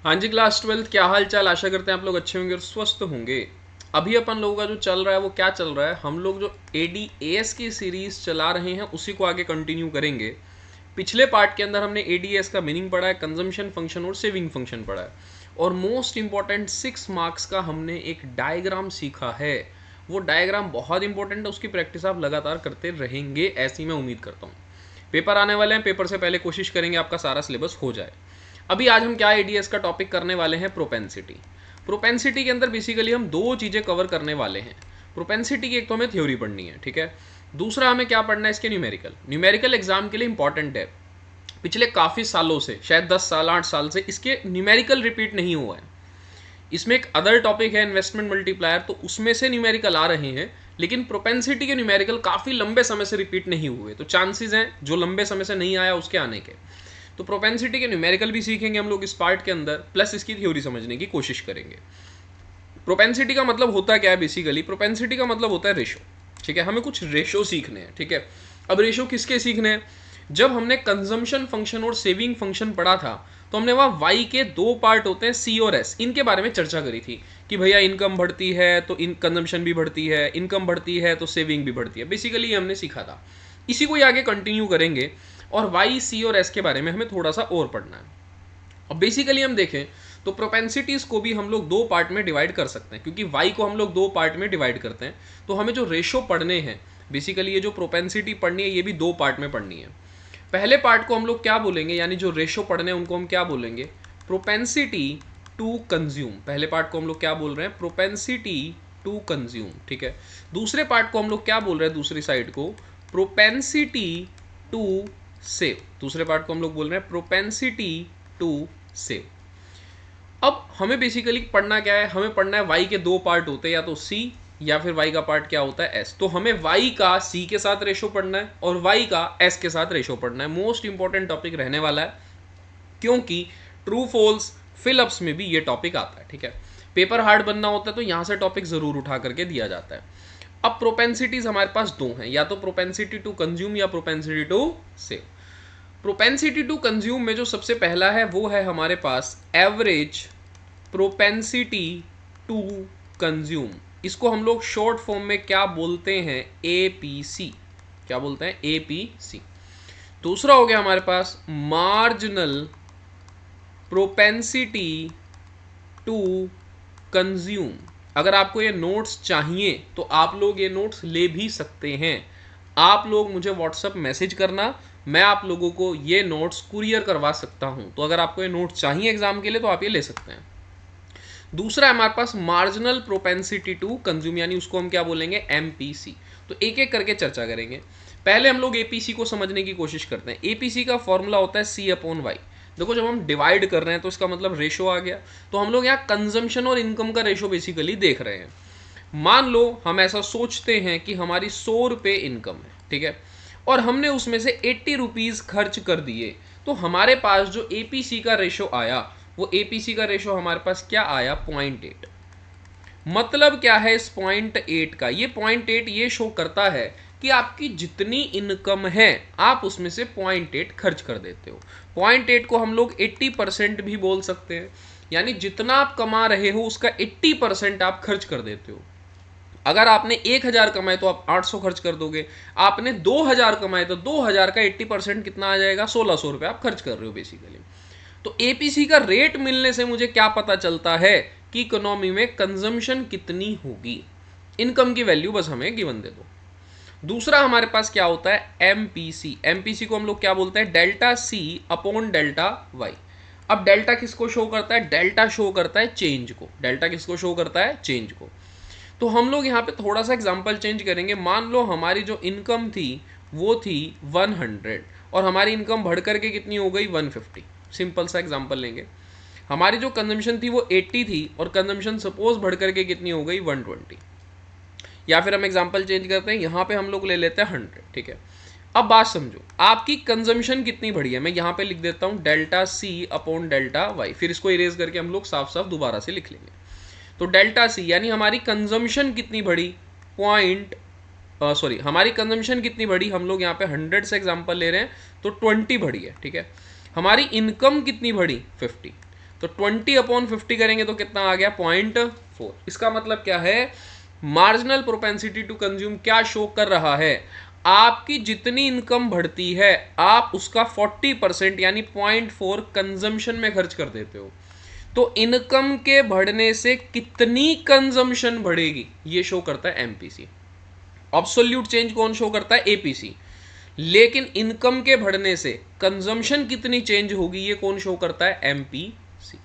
हाँ जी, class 12th क्या हाल चाल। आशा करते हैं आप लोग अच्छे होंगे और स्वस्थ होंगे। अभी अपन लोगों का जो चल रहा है वो क्या चल रहा है, हम लोग जो ADAS की सीरीज चला रहे हैं उसी को आगे कंटिन्यू करेंगे। पिछले पार्ट के अंदर हमने ADAS का मीनिंग पढ़ा है, कंजम्पशन फंक्शन और सेविंग फंक्शन पढ़ा है, और मोस्ट इंपॉर्टेंट 6 मार्क्स का हमने एक डायग्राम सीखा है। वो डायग्राम बहुत इंपॉर्टेंट है, उसकी प्रैक्टिस आप लगातार करते रहेंगे, ऐसी मैं उम्मीद करता हूँ। पेपर आने वाले हैं, पेपर से पहले कोशिश करेंगे आपका सारा सिलेबस हो जाए। अभी आज हम क्या एडीएस का टॉपिक करने वाले हैं, प्रोपेंसिटी। प्रोपेंसिटी के अंदर बेसिकली हम दो चीज़ें कवर करने वाले हैं। प्रोपेंसिटी की एक तो हमें थ्योरी पढ़नी है, ठीक है। दूसरा हमें क्या पढ़ना है, इसके न्यूमेरिकल। न्यूमेरिकल एग्जाम के लिए इंपॉर्टेंट है। पिछले काफ़ी सालों से, शायद 10 साल 8 साल से इसके न्यूमेरिकल रिपीट नहीं हुआ है। इसमें एक अदर टॉपिक है इन्वेस्टमेंट मल्टीप्लायर, तो उसमें से न्यूमेरिकल आ रहे हैं, लेकिन प्रोपेंसिटी के न्यूमेरिकल काफ़ी लंबे समय से रिपीट नहीं हुए, तो चांसेस हैं जो लंबे समय से नहीं आया उसके आने के। तो प्रोपेंसिटी के न्यूमेरिकल भी सीखेंगे हम लोग इस पार्ट के अंदर, प्लस इसकी थ्योरी समझने की कोशिश करेंगे। प्रोपेंसिटी का मतलब होता क्या है, बेसिकली प्रोपेंसिटी का मतलब होता है रेशो, ठीक है। हमें कुछ रेशो सीखने हैं, ठीक है। अब रेशो किसके सीखने हैं, जब हमने कंजम्पशन फंक्शन और सेविंग फंक्शन पढ़ा था तो हमने वहाँ वाई के दो पार्ट होते हैं, सी और एस, इनके बारे में चर्चा करी थी कि भैया इनकम बढ़ती है तो इन कंजम्पशन भी बढ़ती है, इनकम बढ़ती है तो सेविंग भी बढ़ती है। बेसिकली ये हमने सीखा था, इसी को ही आगे कंटिन्यू करेंगे, और वाई सी और एस के बारे में हमें थोड़ा सा और पढ़ना है। अब बेसिकली हम देखें तो प्रोपेंसिटीज को भी हम लोग दो पार्ट में डिवाइड कर सकते हैं, क्योंकि वाई को हम लोग दो पार्ट में डिवाइड करते हैं। तो हमें जो रेशो पढ़ने हैं, बेसिकली ये जो प्रोपेंसिटी पढ़नी है ये भी दो पार्ट में पढ़नी है। पहले पार्ट को हम लोग क्या बोलेंगे, यानी जो रेशो पढ़ने हैं उनको हम क्या बोलेंगे, प्रोपेंसिटी टू कंज्यूम। पहले पार्ट को हम लोग क्या बोल रहे हैं, प्रोपेंसिटी टू कंज्यूम, ठीक है। दूसरे पार्ट को हम लोग क्या बोल रहे हैं, दूसरी साइड को, प्रोपेंसिटी टू सेव। दूसरे पार्ट को हम लोग बोल रहे हैं प्रोपेंसिटी टू सेव। अब हमें बेसिकली पढ़ना क्या है, हमें पढ़ना है वाई के दो पार्ट होते हैं, या तो सी या फिर वाई का पार्ट क्या होता है, एस। तो हमें वाई का सी के साथ रेशो पढ़ना है और वाई का एस के साथ रेशो पढ़ना है। मोस्ट इंपॉर्टेंट टॉपिक रहने वाला है, क्योंकि ट्रू फॉल्स फिलअप्स में भी ये टॉपिक आता है, ठीक है। पेपर हार्ड बनना होता है तो यहाँ से टॉपिक जरूर उठा करके दिया जाता है। अब प्रोपेंसिटीज हमारे पास दो हैं, या तो प्रोपेंसिटी टू कंज्यूम या propensity to save. Propensity to consume में जो सबसे पहला है वो है हमारे पास एवरेज प्रोपेंसिटी टू कंज्यूम। इसको हम लोग शॉर्ट फॉर्म में क्या बोलते हैं, APC। क्या बोलते हैं, APC। दूसरा हो गया हमारे पास मार्जिनल प्रोपेंसिटी टू कंज्यूम। अगर आपको ये नोट्स चाहिए तो आप लोग ये नोट्स ले भी सकते हैं। आप लोग मुझे व्हाट्सएप मैसेज करना, मैं आप लोगों को ये नोट्स कुरियर करवा सकता हूं। तो अगर आपको ये नोट्स चाहिए एग्जाम के लिए तो आप ये ले सकते हैं। दूसरा है हमारे पास मार्जिनल प्रोपेंसिटी टू कंज्यूम, यानी उसको हम क्या बोलेंगे, MPC। तो एक एक करके चर्चा करेंगे। पहले हम लोग APC को समझने की कोशिश करते हैं। APC का फॉर्मूला होता है C/Y। देखो जब हम डिवाइड कर रहे हैं तो इसका मतलब रेशो आ गया, तो हम लोग यहाँ कंजम्पशन और इनकम का रेशो बेसिकली देख रहे हैं। मान लो हम ऐसा सोचते हैं कि हमारी 100 रुपये इनकम है, ठीक है, और हमने उसमें से 80 रुपीज़ खर्च कर दिए, तो हमारे पास जो APC का रेशो आया, वो APC का रेशो हमारे पास क्या आया, 0.8। मतलब क्या है इस 0.8 का, ये 0.8 ये शो करता है कि आपकी जितनी इनकम है आप उसमें से 0.8 खर्च कर देते हो। 0.8 को हम लोग 80% भी बोल सकते हैं, यानी जितना आप कमा रहे हो उसका 80% आप खर्च कर देते हो। अगर आपने 1000 कमाए तो आप 800 खर्च कर दोगे, आपने 2000 कमाए तो 2000 का 80% कितना आ जाएगा, 1600 रुपये आप खर्च कर रहे हो बेसिकली। तो APC का रेट मिलने से मुझे क्या पता चलता है कि इकोनॉमी में कंजम्पशन कितनी होगी। इनकम की वैल्यू बस हमें गिवन दे दो। दूसरा हमारे पास क्या होता है, MPC को हम लोग क्या बोलते हैं, delta C upon delta Y. अब डेल्टा किसको शो करता है, डेल्टा शो करता है चेंज को। डेल्टा किसको शो करता है, चेंज को। तो हम लोग यहाँ पे थोड़ा सा एग्जांपल चेंज करेंगे। मान लो हमारी जो इनकम थी वो थी 100 और हमारी इनकम बढ़ करके कितनी हो गई, 150। सिंपल सा एग्जांपल लेंगे। हमारी जो कंजम्पशन थी वो 80 थी और कंजम्पशन सपोज बढ़ करके कितनी हो गई, 120। या फिर हम एग्जांपल चेंज करते हैं, यहाँ पे हम लोग ले लेते हैं 100, ठीक है। अब बात समझो, आपकी कंजम्पशन कितनी बढ़ी है, मैं यहाँ पे लिख देता हूँ delta C upon delta Y, फिर इसको इरेज करके हम लोग साफ साफ दोबारा से लिख लेंगे। तो डेल्टा C यानी हमारी कंजम्पशन कितनी बढ़ी, हमारी कंजम्पशन कितनी बढ़ी, हम लोग यहाँ पे 100 से एग्जांपल ले रहे हैं तो 20 बढ़ी है, ठीक है। हमारी इनकम कितनी बढ़ी, 50। तो 20/50 करेंगे तो कितना आ गया 0.4। इसका मतलब क्या है, मार्जिनल प्रोपेंसिटी टू कंज्यूम क्या शो कर रहा है, आपकी जितनी इनकम बढ़ती है आप उसका 40% यानी 0.4 कंजम्पशन में खर्च कर देते हो। तो इनकम के बढ़ने से कितनी कंजम्पशन बढ़ेगी ये शो करता है एमपीसी। एब्सोल्यूट चेंज कौन शो करता है, एपीसी। लेकिन इनकम के बढ़ने से कंजम्पशन कितनी चेंज होगी ये कौन शो करता है, एमपीसी।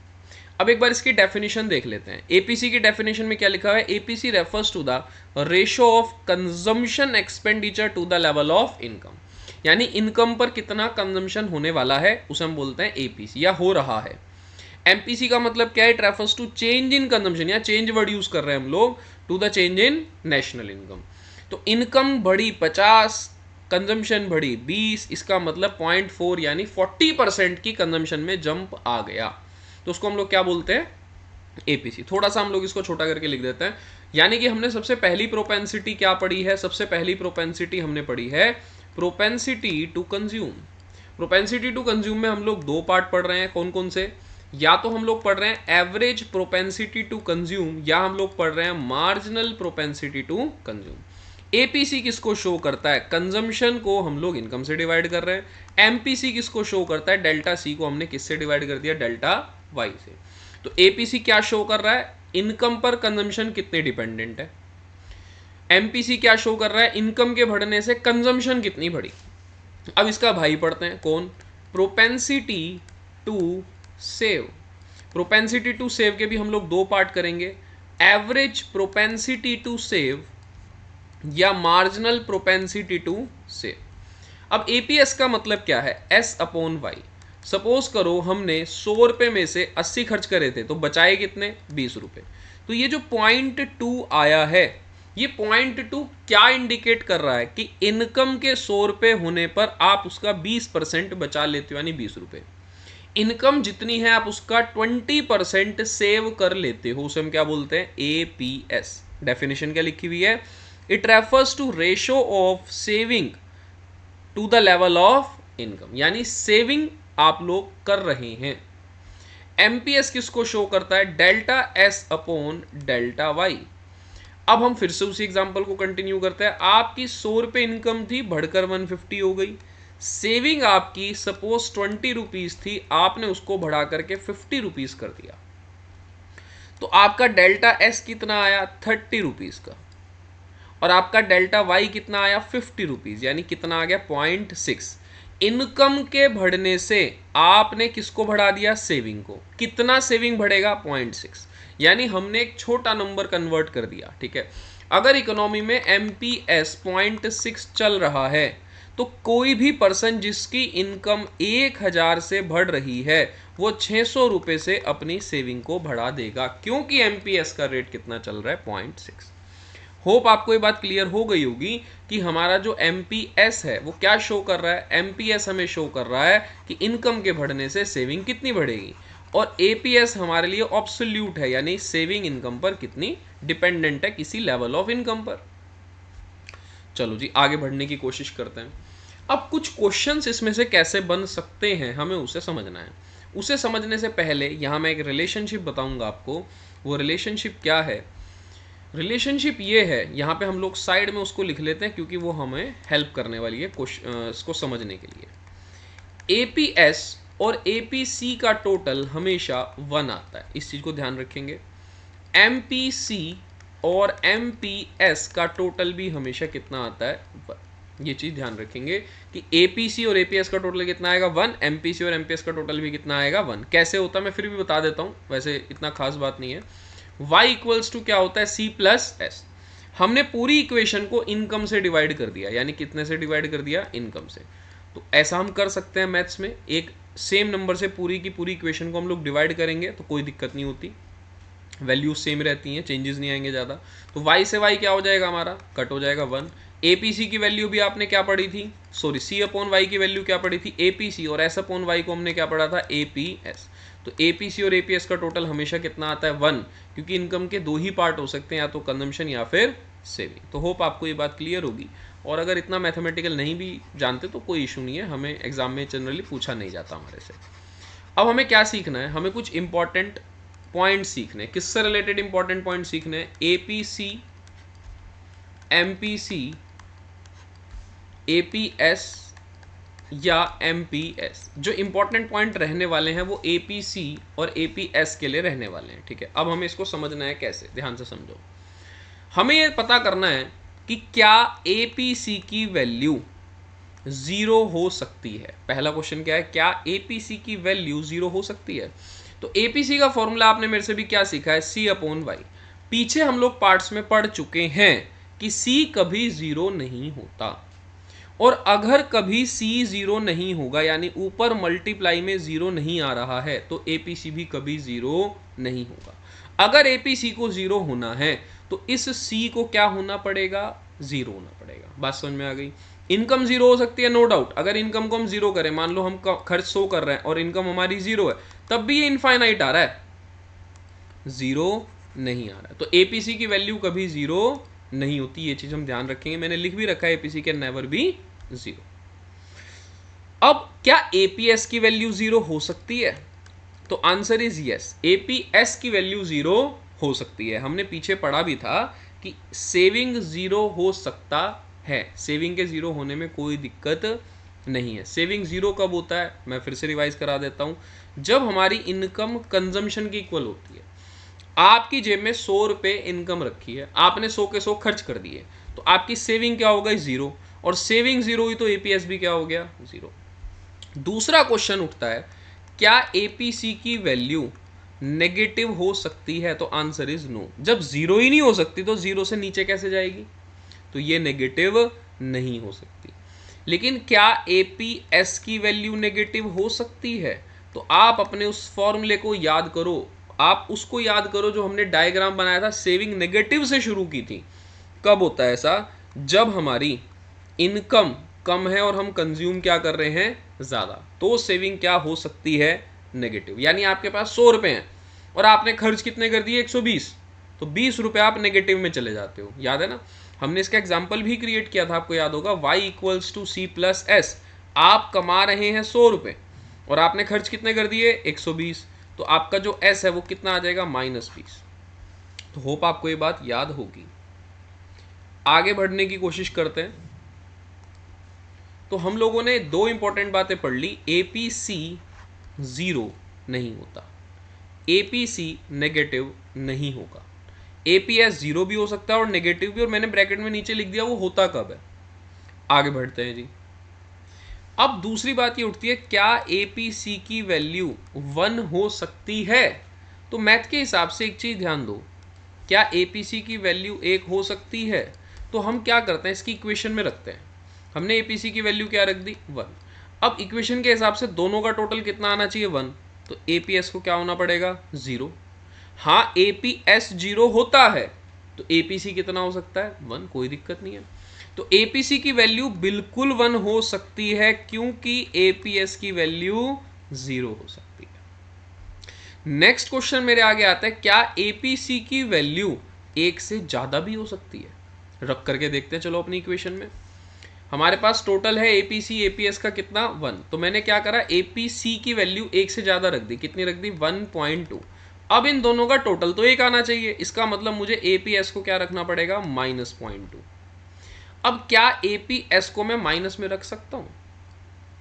अब एक बार इसकी डेफिनेशन देख लेते हैं। एपीसी की डेफिनेशन में क्या लिखा है, APC refers to the ratio of consumption expenditure to the level of income, यानी इनकम पर कितना कंजम्पशन होने वाला है उसे हम बोलते हैं एपीसी या हो रहा है। एमपीसी का मतलब क्या है, it refers to change in consumption, या चेंज वर्ड यूज कर रहे हैं हम लोग, to the change in national income. तो इनकम बढ़ी 50, कंजम्पशन बढ़ी 20, इसका मतलब 0.4 यानी 40% की कंजम्पशन में जंप आ गया। तो उसको हम लोग क्या बोलते हैं, एपीसी। थोड़ा सा हम लोग इसको छोटा करके लिख देते हैं। यानी कि हमने सबसे पहली प्रोपेंसिटी क्या पढ़ी है, सबसे पहली प्रोपेंसिटी हमने पढ़ी है propensity to consume. Propensity to consume में हम लोग दो पार्ट पढ़ रहे हैं, कौन कौन से, या तो हम लोग पढ़ रहे हैं एवरेज प्रोपेंसिटी टू कंज्यूम, या हम लोग पढ़ रहे हैं marginal propensity to consume. APC किसको शो करता है, कंजम्पशन को हम लोग इनकम से डिवाइड कर रहे हैं। एमपीसी किसको शो करता है, डेल्टा सी को हमने किससे डिवाइड कर दिया, डेल्टा वाई से। तो एपीसी क्या शो कर रहा है, इनकम पर कंजम्पशन कितने डिपेंडेंट है। एमपीसी क्या शो कर रहा है, इनकम के बढ़ने से कंजम्पशन कितनी बढ़ी। अब इसका भाई पढ़ते हैं, कौन, propensity to save. Propensity to save के भी हम लोग दो पार्ट करेंगे, एवरेज प्रोपेंसिटी टू सेव या मार्जिनल प्रोपेंसिटी टू सेव। अब एपीएस का मतलब क्या है, एस अपॉन वाई। सपोज करो हमने 100 रुपये में से 80 खर्च करे थे तो बचाए कितने, 20 रुपये। तो ये जो 0.2 आया है, ये 0.2 क्या इंडिकेट कर रहा है कि इनकम के 100 रुपये होने पर आप उसका 20% बचा लेते हो, यानी 20 रुपये। इनकम जितनी है आप उसका 20% सेव कर लेते हो, उसे हम क्या बोलते हैं, एपीएस। डेफिनेशन क्या लिखी हुई है, it refers to ratio of saving to the level of income, यानी सेविंग आप लोग कर रहे हैं। एमपीएस किसको शो करता है, delta S upon delta Y. अब हम फिर से उसी एग्जांपल को कंटिन्यू करते हैं। आपकी 100 रुपये इनकम थी, बढ़कर 150 हो गई। सेविंग आपकी सपोज 20 रुपीज थी, आपने उसको बढ़ा करके 50 रुपीज कर दिया। तो आपका डेल्टा एस कितना आया, 30 रुपीज का, और आपका डेल्टा वाई कितना आया, 50 रुपीज, यानी कितना आ गया 0.6। इनकम के बढ़ने से आपने किसको बढ़ा दिया, सेविंग को। कितना सेविंग बढ़ेगा, 0.6, यानी हमने एक छोटा नंबर कन्वर्ट कर दिया। ठीक है, अगर इकोनॉमी में एमपीएस 0.6 चल रहा है तो कोई भी पर्सन जिसकी इनकम 1000 से बढ़ रही है वो 600 रुपये से अपनी सेविंग को बढ़ा देगा, क्योंकि एमपीएस का रेट कितना चल रहा है, 0.6। होप आपको ये बात क्लियर हो गई होगी कि हमारा जो एमपीएस है वो क्या शो कर रहा है। एमपीएस हमें शो कर रहा है कि इनकम के बढ़ने से सेविंग कितनी बढ़ेगी, और एपीएस हमारे लिए एब्सोल्यूट है, यानी सेविंग इनकम पर कितनी डिपेंडेंट है, किसी लेवल ऑफ इनकम पर। चलो जी आगे बढ़ने की कोशिश करते हैं। अब कुछ क्वेश्चंस इसमें से कैसे बन सकते हैं हमें उसे समझना है। उसे समझने से पहले यहाँ मैं एक रिलेशनशिप बताऊंगा आपको। वो रिलेशनशिप क्या है, रिलेशनशिप ये है, यहाँ पे हम लोग साइड में उसको लिख लेते हैं क्योंकि वो हमें हेल्प करने वाली है इसको समझने के लिए। एपीएस और एपीसी का टोटल हमेशा 1 आता है, इस चीज़ को ध्यान रखेंगे। एमपीसी और एमपीएस का टोटल भी हमेशा कितना आता है, 1। ये चीज़ ध्यान रखेंगे कि एपीसी और एपीएस का टोटल कितना आएगा, 1। एमपीसी और एमपीएस का टोटल भी कितना आएगा, 1। कैसे होता है मैं फिर भी बता देता हूँ, वैसे इतना खास बात नहीं है। y इक्वल्स टू क्या होता है, c प्लस एस। हमने पूरी इक्वेशन को इनकम से डिवाइड कर दिया, यानी कितने से डिवाइड कर दिया, इनकम से। तो ऐसा हम कर सकते हैं मैथ्स में, एक सेम नंबर से पूरी की पूरी इक्वेशन को हम लोग डिवाइड करेंगे तो कोई दिक्कत नहीं होती, वैल्यूज सेम रहती हैं, चेंजेस नहीं आएंगे ज़्यादा। तो y से y क्या हो जाएगा, हमारा कट हो जाएगा 1। एपीसी की वैल्यू भी आपने क्या पढ़ी थी, सॉरी c अपॉन वाई की वैल्यू क्या पढ़ी थी, एपीसी, और s अपॉन वाई को हमने क्या पढ़ा था, एपीएस। तो एपीसी और एपीएस का टोटल हमेशा कितना आता है, 1, क्योंकि इनकम के 2 ही पार्ट हो सकते हैं, या तो कंजम्पशन या फिर सेविंग। तो होप आपको ये बात क्लियर होगी। और अगर इतना मैथमेटिकल नहीं भी जानते तो कोई इशू नहीं है, हमें एग्जाम में जनरली पूछा नहीं जाता हमारे से। अब हमें क्या सीखना है, हमें कुछ इंपॉर्टेंट पॉइंट सीखने हैं। किससे रिलेटेड इंपॉर्टेंट पॉइंट सीखने हैं? एपीसी, एमपीसी, एपीएस या एमपीएस। जो इंपॉर्टेंट पॉइंट रहने वाले हैं वो एपीसी और एपीएस के लिए रहने वाले हैं, ठीक है। अब हमें इसको समझना है कैसे, ध्यान से समझो। हमें ये पता करना है कि क्या एपीसी की वैल्यू जीरो हो सकती है। पहला क्वेश्चन क्या है, क्या एपीसी की वैल्यू जीरो हो सकती है। तो एपीसी का फॉर्मूला आपने मेरे से भी क्या सीखा है, C/Y। पीछे हम लोग पार्ट्स में पढ़ चुके हैं कि C कभी जीरो नहीं होता, और अगर कभी C जीरो नहीं होगा, यानी ऊपर मल्टीप्लाई में जीरो नहीं आ रहा है, तो एपीसी भी कभी जीरो नहीं होगा। अगर एपीसी को जीरो होना है तो इस C को क्या होना पड़ेगा, जीरो होना पड़ेगा। बात समझ में आ गई। इनकम जीरो हो सकती है, नो डाउट। अगर इनकम को हम जीरो करें, मान लो हम खर्च 100 कर रहे हैं और इनकम हमारी जीरो है, तब भी ये इनफाइनाइट आ रहा है, जीरो नहीं आ रहा है। तो एपीसी की वैल्यू कभी जीरो नहीं होती, ये चीज हम ध्यान रखेंगे। मैंने लिख भी रखा है, APC can never be zero. अब क्या एपीएस की वैल्यू जीरो हो सकती है? तो आंसर इज यस, एपीएस की वैल्यू जीरो हो सकती है। हमने पीछे पढ़ा भी था कि सेविंग जीरो हो सकता है, सेविंग के जीरो होने में कोई दिक्कत नहीं है। सेविंग जीरो कब होता है, मैं फिर से रिवाइज करा देता हूं, जब हमारी इनकम कंजम्पशन की इक्वल होती है। आपकी जेब में 100 रुपए इनकम रखी है, आपने 100 के 100 खर्च कर दिए, तो आपकी सेविंग क्या हो गई, जीरो। और सेविंग जीरो हुई तो एपीएस भी क्या हो गया, जीरो। दूसरा क्वेश्चन उठता है, क्या एपीसी की वैल्यू नेगेटिव हो सकती है? तो आंसर इज नो। जब जीरो ही नहीं हो सकती तो जीरो से नीचे कैसे जाएगी, तो ये नेगेटिव नहीं हो सकती। लेकिन क्या एपीएस की वैल्यू नेगेटिव हो सकती है? तो आप अपने उस फॉर्मूले को याद करो, आप उसको याद करो जो हमने डायग्राम बनाया था, सेविंग नेगेटिव से शुरू की थी। कब होता है ऐसा, जब हमारी इनकम कम है और हम कंज्यूम क्या कर रहे हैं, ज्यादा, तो सेविंग क्या हो सकती है, नेगेटिव। यानी आपके पास 100 रुपए हैं और आपने खर्च कितने कर दिए, 120, तो 20 रुपए आप नेगेटिव में चले जाते हो। याद है ना, हमने इसका एग्जाम्पल भी क्रिएट किया था, आपको याद होगा, y = C+S। आप कमा रहे हैं 100 रुपए और आपने खर्च कितने कर दिए, 120, तो आपका जो s है वो कितना आ जाएगा, -20। तो होप आपको ये बात याद होगी। आगे बढ़ने की कोशिश करते हैं। तो हम लोगों ने दो इंपॉर्टेंट बातें पढ़ ली, एपीसी जीरो नहीं होता, एपीसी नेगेटिव नहीं होगा, एपीएस जीरो भी हो सकता है और नेगेटिव भी, और मैंने ब्रैकेट में नीचे लिख दिया वो होता कब है। आगे बढ़ते हैं जी। अब दूसरी बात ये उठती है, क्या एपीसी की वैल्यू 1 हो सकती है? तो मैथ के हिसाब से एक चीज ध्यान दो, क्या एपीसी की वैल्यू 1 हो सकती है? तो हम क्या करते हैं, इसकी इक्वेशन में रखते हैं। हमने एपीसी की वैल्यू क्या रख दी, 1। अब इक्वेशन के हिसाब से दोनों का टोटल कितना आना चाहिए, 1। तो एपीएस को क्या होना पड़ेगा, 0। हाँ, एपीएस 0 होता है तो एपीसी कितना हो सकता है, 1, कोई दिक्कत नहीं है। तो एपीसी की वैल्यू बिल्कुल 1 हो सकती है, क्योंकि एपीएस की वैल्यू 0 हो सकती है। नेक्स्ट क्वेश्चन मेरे आगे आता है, क्या एपीसी की वैल्यू 1 से ज्यादा भी हो सकती है? रख करके देखते हैं, चलो अपनी इक्वेशन में। हमारे पास टोटल है एपीसी एपीएस का कितना, 1। तो मैंने क्या करा, एपीसी की वैल्यू 1 से ज्यादा रख दी, कितनी रख दी, 1.2। अब इन दोनों का टोटल तो 1 आना चाहिए, इसका मतलब मुझे एपीएस को क्या रखना पड़ेगा, -0.2। अब क्या एपीएस को मैं माइनस में रख सकता हूं?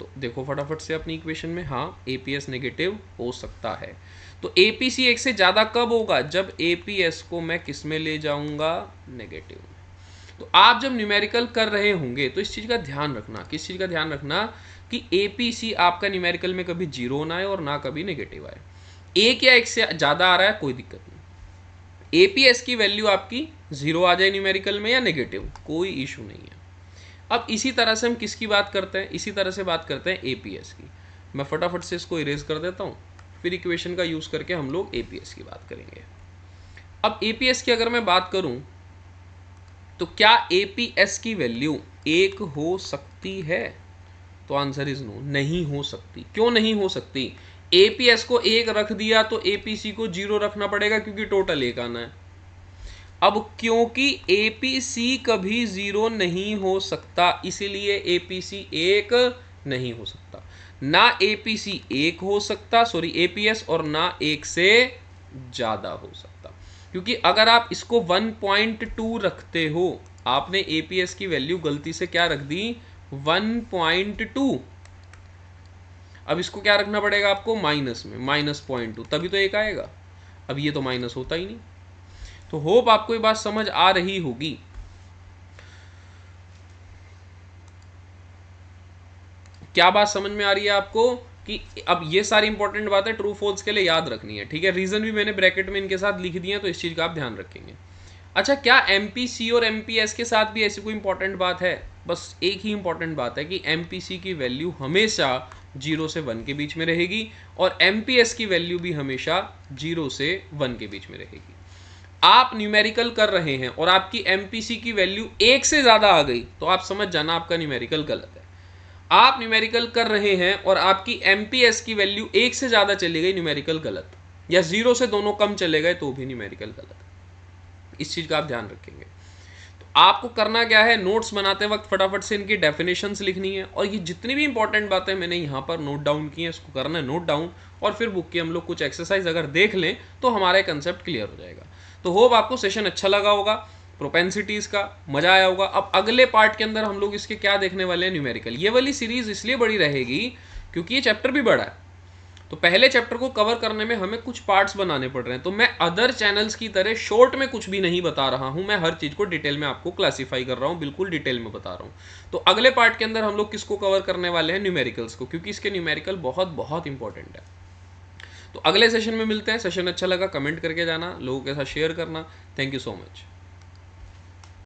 तो देखो फटाफट से अपनी इक्वेशन में, हाँ एपीएस नेगेटिव हो सकता है। तो एपीसी 1 से ज्यादा कब होगा, जब एपीएस को मैं किस में ले जाऊंगा, नेगेटिव में। तो आप जब न्यूमेरिकल कर रहे होंगे तो इस चीज का ध्यान रखना, किस चीज का ध्यान रखना, कि एपीसी आपका न्यूमेरिकल में कभी जीरो ना आए और ना कभी नेगेटिव आए। 1 या 1 से ज्यादा आ रहा है कोई दिक्कत नहीं, एपीएस की वैल्यू आपकी 0 आ जाए न्यूमेरिकल में या नेगेटिव, कोई इशू नहीं है। अब इसी तरह से हम किसकी बात करते हैं, इसी तरह से बात करते हैं एपीएस की। मैं फटाफट से इसको इरेज कर देता हूं, फिर इक्वेशन का यूज करके हम लोग एपीएस की बात करेंगे। अब एपीएस की अगर मैं बात करूं, तो क्या एपीएस की वैल्यू 1 हो सकती है? तो आंसर इज नो, नहीं हो सकती। क्यों नहीं हो सकती, एपीएस को 1 रख दिया तो एपीसी को 0 रखना पड़ेगा, क्योंकि टोटल 1 आना है। अब क्योंकि एपीसी कभी 0 नहीं हो सकता, इसीलिए एपीसी 1 नहीं हो सकता। ना एपीसी एक हो सकता, सॉरी एपीएस, और ना एक से ज्यादा हो सकता। क्योंकि अगर आप इसको 1.2 रखते हो, आपने एपीएस की वैल्यू गलती से क्या रख दी 1.2, अब इसको क्या रखना पड़ेगा आपको माइनस में, -0.2, तभी तो एक आएगा। अब ये तो माइनस होता ही नहीं। तो होप आपको ये बात समझ आ रही होगी। क्या बात समझ में आ रही है आपको कि अब ये सारी इंपॉर्टेंट बातें ट्रू फॉल्स के लिए याद रखनी है, ठीक है। रीजन भी मैंने ब्रैकेट में इनके साथ लिख दिए, तो इस चीज का आप ध्यान रखेंगे। अच्छा, क्या एमपीसी और एमपीएस के साथ भी ऐसी कोई इंपॉर्टेंट बात है? बस एक ही इंपॉर्टेंट बात है कि एमपीसी की वैल्यू हमेशा 0 से 1 के बीच में रहेगी, और एमपीएस की वैल्यू भी हमेशा 0 से 1 के बीच में रहेगी। आप न्यूमेरिकल कर रहे हैं और आपकी एमपीसी की वैल्यू 1 से ज्यादा आ गई, तो आप समझ जाना आपका न्यूमेरिकल गलत है। आप न्यूमेरिकल कर रहे हैं और आपकी एमपीएस की वैल्यू 1 से ज्यादा चली गई, न्यूमेरिकल गलत, या 0 से दोनों कम चले गए, तो भी न्यूमेरिकल गलत। इस चीज का आप ध्यान रखेंगे। तो आपको करना क्या है, नोट्स बनाते वक्त फटाफट से इनकी डेफिनेशंस लिखनी है, और ये जितनी भी इंपॉर्टेंट बातें मैंने यहाँ पर नोट डाउन की हैं, इसको करना है नोट डाउन, और फिर बुक की हम लोग कुछ एक्सरसाइज अगर देख लें तो हमारा कंसेप्ट क्लियर हो जाएगा। तो होप आपको सेशन अच्छा लगा होगा, प्रोपेंसिटीज का मजा आया होगा। अब अगले पार्ट के अंदर हम लोग इसके क्या देखने वाले हैं, न्यूमेरिकल। ये वाली सीरीज इसलिए बड़ी रहेगी क्योंकि ये चैप्टर भी बड़ा है, तो पहले चैप्टर को कवर करने में हमें कुछ पार्ट्स बनाने पड़ रहे हैं। तो मैं अदर चैनल्स की तरह शॉर्ट में कुछ भी नहीं बता रहा हूं, मैं हर चीज को डिटेल में आपको क्लासीफाई कर रहा हूं, बिल्कुल डिटेल में बता रहा हूं। तो अगले पार्ट के अंदर हम लोग किसको कवर करने वाले हैं, न्यूमेरिकल्स को, क्योंकि इसके न्यूमेरिकल बहुत बहुत इंपॉर्टेंट है। तो अगले सेशन में मिलते हैं। सेशन अच्छा लगा कमेंट करके जाना, लोगों के साथ शेयर करना। Thank you so much.